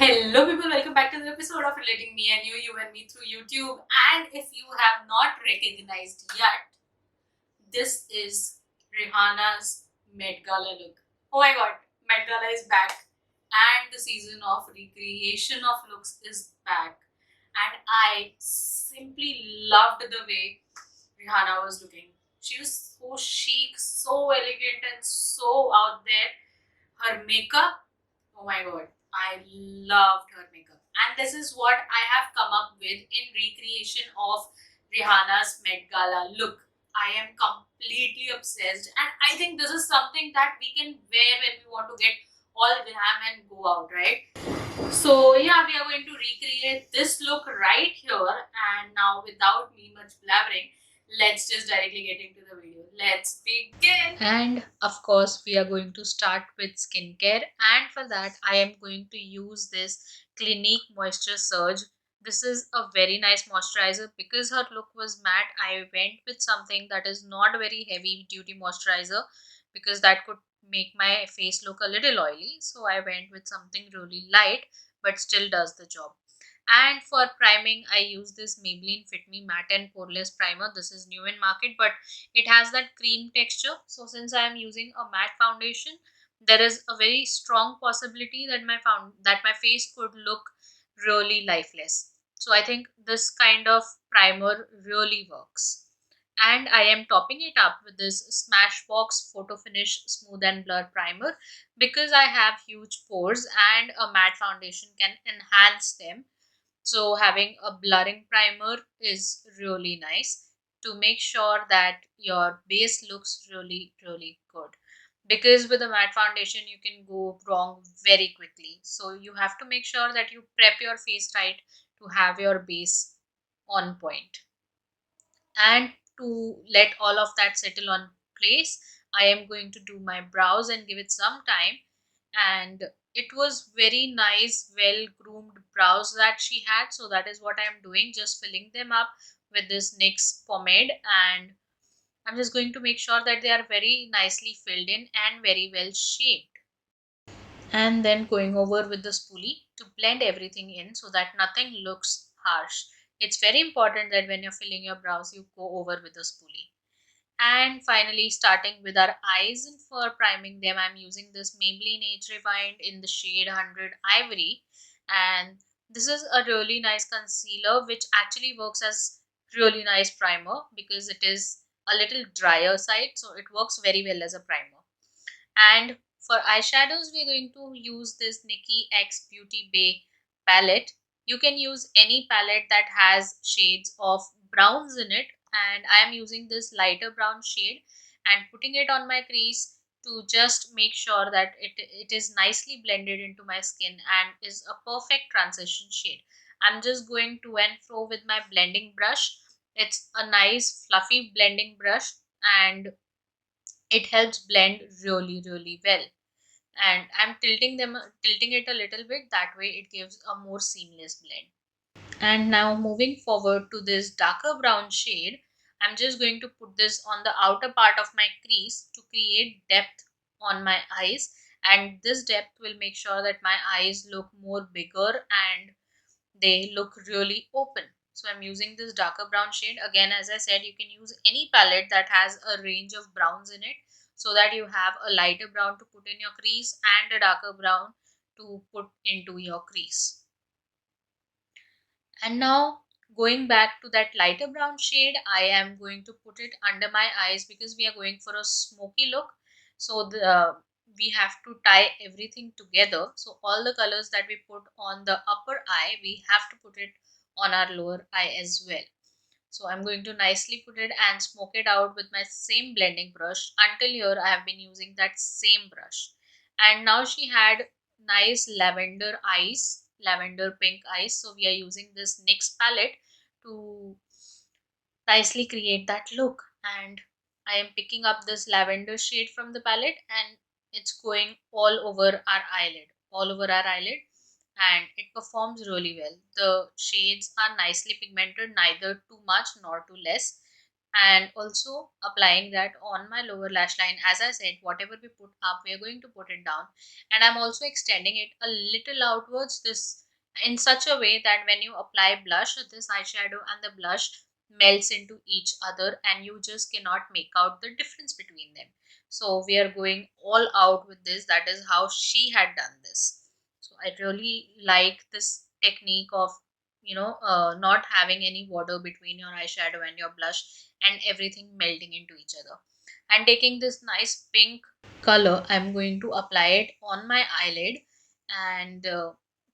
Hello people, welcome back to the episode of Relating Me and You and Me through YouTube. And if you have not recognized yet, this is Rihanna's Met Gala look. Oh my god, Met Gala is back and the season of recreation of looks is back. And I simply loved the way Rihanna was looking. She was so chic, so elegant, and so out there. Her makeup, oh my god, I loved her makeup. And this is what I have come up with in recreation of Rihanna's Met Gala look. I am completely obsessed, and I think this is something that we can wear when we want to get all glam and go out, right? So, yeah, we are going to recreate this look right here. And now, without me much blabbering, let's just directly get into the video. Let's begin. And of course, we are going to start with skincare. And for that, I am going to use this Clinique Moisture Surge. This is a very nice moisturizer. Because her look was matte, I went with something that is not very heavy duty moisturizer, because that could make my face look a little oily. So I went with something really light but still does the job. And for priming, I use this Maybelline Fit Me Matte and Poreless Primer. This is new in market, but it has that cream texture. So since I am using a matte foundation, there is a very strong possibility that my face could look really lifeless. So I think this kind of primer really works. And I am topping it up with this Smashbox Photo Finish Smooth and Blur Primer, because I have huge pores and a matte foundation can enhance them. So having a blurring primer is really nice to make sure that your base looks really good, because with a matte foundation you can go wrong very quickly. So you have to make sure that you prep your face right to have your base on point. And to let all of that settle on place, I am going to do my brows and give it some time. And it was very nice, well groomed brows that she had, so that is what I am doing, just filling them up with this NYX pomade. And I'm just going to make sure that they are very nicely filled in and very well shaped, and then going over with the spoolie to blend everything in so that nothing looks harsh. It's very important that when you're filling your brows, you go over with the spoolie. And finally, starting with our eyes, and for priming them, I'm using this Maybelline Age Rewind in the shade 100 Ivory. And this is a really nice concealer which actually works as really nice primer, because it is a little drier side, so it works very well as a primer. And for eyeshadows, we're going to use this Nikki X Beauty Bay palette. You can use any palette that has shades of browns in it, and I am using this lighter brown shade and putting it on my crease to just make sure that it is nicely blended into my skin and is a perfect transition shade. I'm just going to and fro with my blending brush. It's a nice fluffy blending brush, and it helps blend really well. And I'm tilting it a little bit, that way it gives a more seamless blend. And now moving forward to this darker brown shade, I'm just going to put this on the outer part of my crease to create depth on my eyes. And this depth will make sure that my eyes look more bigger and they look really open. So I'm using this darker brown shade. Again, as I said, you can use any palette that has a range of browns in it, so that you have a lighter brown to put in your crease and a darker brown to put into your crease. And now, going back to that lighter brown shade, I am going to put it under my eyes, because we are going for a smoky look. So we have to tie everything together. So all the colors that we put on the upper eye, we have to put it on our lower eye as well. So I'm going to nicely put it and smoke it out with my same blending brush. Until here I have been using that same brush. And now she had nice lavender pink eyes. So we are using this NYX palette to nicely create that look. And I am picking up this lavender shade from the palette, and it's going all over our eyelid, and it performs really well. The shades are nicely pigmented, neither too much nor too less. and also applying that on my lower lash line. As I said, whatever we put up, we are going to put it down, and I'm also extending it a little outwards, this in such a way that when you apply blush, this eyeshadow and the blush melts into each other and you just cannot make out the difference between them. So we are going all out with this. That is how she had done this. So I really like this technique of not having any water between your eyeshadow and your blush, and everything melting into each other. And taking this nice pink color, I'm going to apply it on my eyelid. And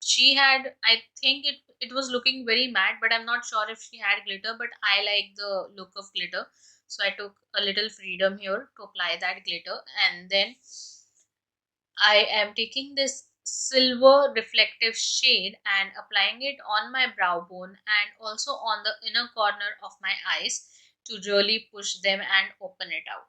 she had, I think it was looking very matte, but I'm not sure if she had glitter, but I like the look of glitter, so I took a little freedom here to apply that glitter. And then I am taking this silver reflective shade and applying it on my brow bone and also on the inner corner of my eyes to really push them and open it out.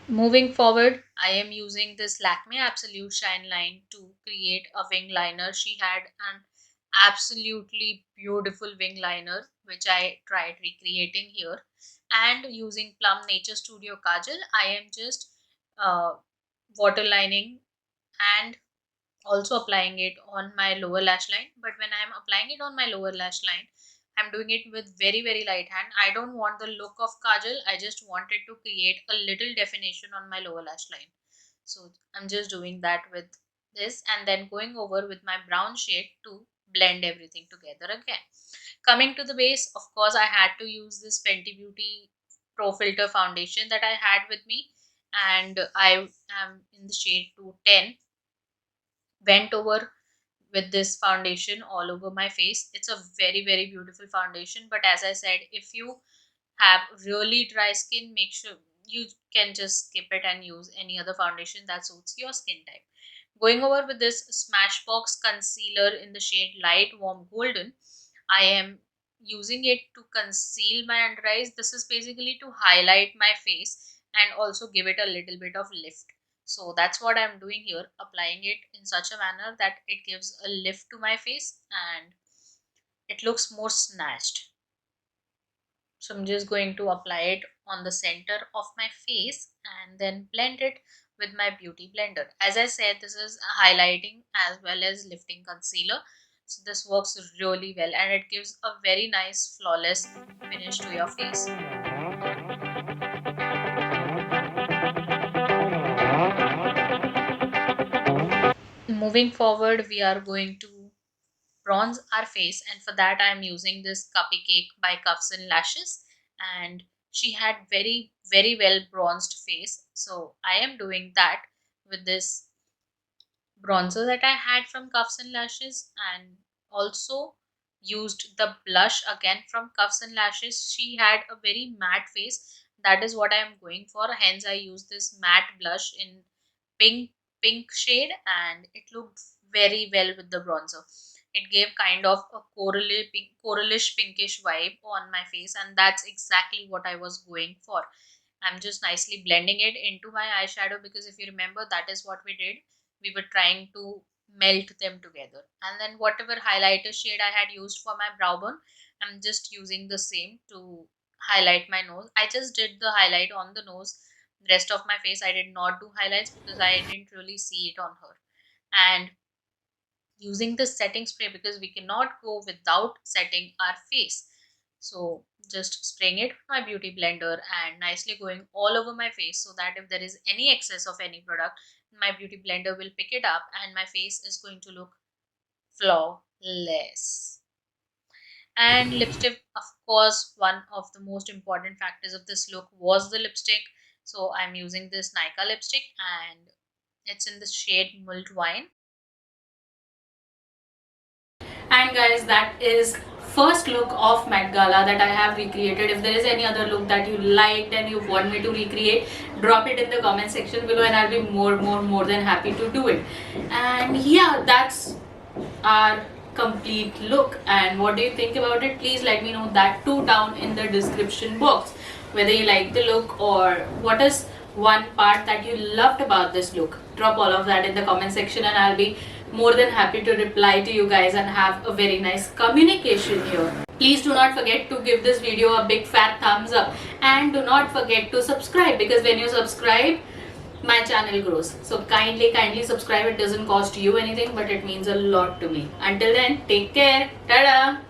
Moving forward, I am using this Lakme Absolute Shine Line to create a wing liner. She had an absolutely beautiful wing liner, which I tried recreating here. And using Plum Nature Studio Kajal, I am just uh, waterlining and also applying it on my lower lash line. But when I'm applying it on my lower lash line, I'm doing it with very light hand. I don't want the look of kajal, I just wanted to create a little definition on my lower lash line. So I'm just doing that with this and then going over with my brown shade to blend everything together again. Coming to the base, of course I had to use this Fenty Beauty Pro Filter foundation that I had with me, and I am in the shade 210. Went over with this foundation all over my face. It's a very beautiful foundation, but as I said, if you have really dry skin, make sure you can just skip it and use any other foundation that suits your skin type. Going over with this Smashbox concealer in the shade Light Warm Golden, I am using it to conceal my under eyes. This is basically to highlight my face and also give it a little bit of lift. So that's what I'm doing here, applying it in such a manner that it gives a lift to my face and it looks more snatched. So I'm just going to apply it on the center of my face and then blend it with my beauty blender. As I said, this is a highlighting as well as lifting concealer. So this works really well and it gives a very nice flawless finish to your face. Moving forward, we are going to bronze our face, and for that I'm using this Cupcake by Cuffs and Lashes. And she had very well bronzed face, so I am doing that with this bronzer that I had from Cuffs and Lashes, and also used the blush again from Cuffs and Lashes. She had a very matte face, that is what I am going for, hence I used this matte blush in pink shade, and it looked very well with the bronzer. It gave kind of a coralish pinkish vibe on my face, and that's exactly what I was going for. I'm just nicely blending it into my eyeshadow, because if you remember, that is what we did. We were trying to melt them together. And then whatever highlighter shade I had used for my brow bone, I'm just using the same to highlight my nose. I just did the highlight on the nose. The rest of my face I did not do highlights because I didn't really see it on her. And using the setting spray, because we cannot go without setting our face. So just spraying it with my beauty blender and nicely going all over my face, so that if there is any excess of any product, my beauty blender will pick it up and my face is going to look flawless. And lipstick, of course, one of the most important factors of this look was the lipstick. So I'm using this Nykaa lipstick and it's in the shade Mulled Wine. And guys, that is first look of Met Gala that I have recreated. If there is any other look that you liked and you want me to recreate, drop it in the comment section below and I'll be more than happy to do it. And yeah, that's our complete look. And what do you think about it? Please let me know that too down in the description box, whether you like the look or what is one part that you loved about this look. Drop all of that in the comment section and I'll be more than happy to reply to you guys and have a very nice communication here. Please do not forget to give this video a big fat thumbs up, and do not forget to subscribe, because when you subscribe, my channel grows. So kindly subscribe. It doesn't cost you anything, but it means a lot to me. Until then, take care. Tada!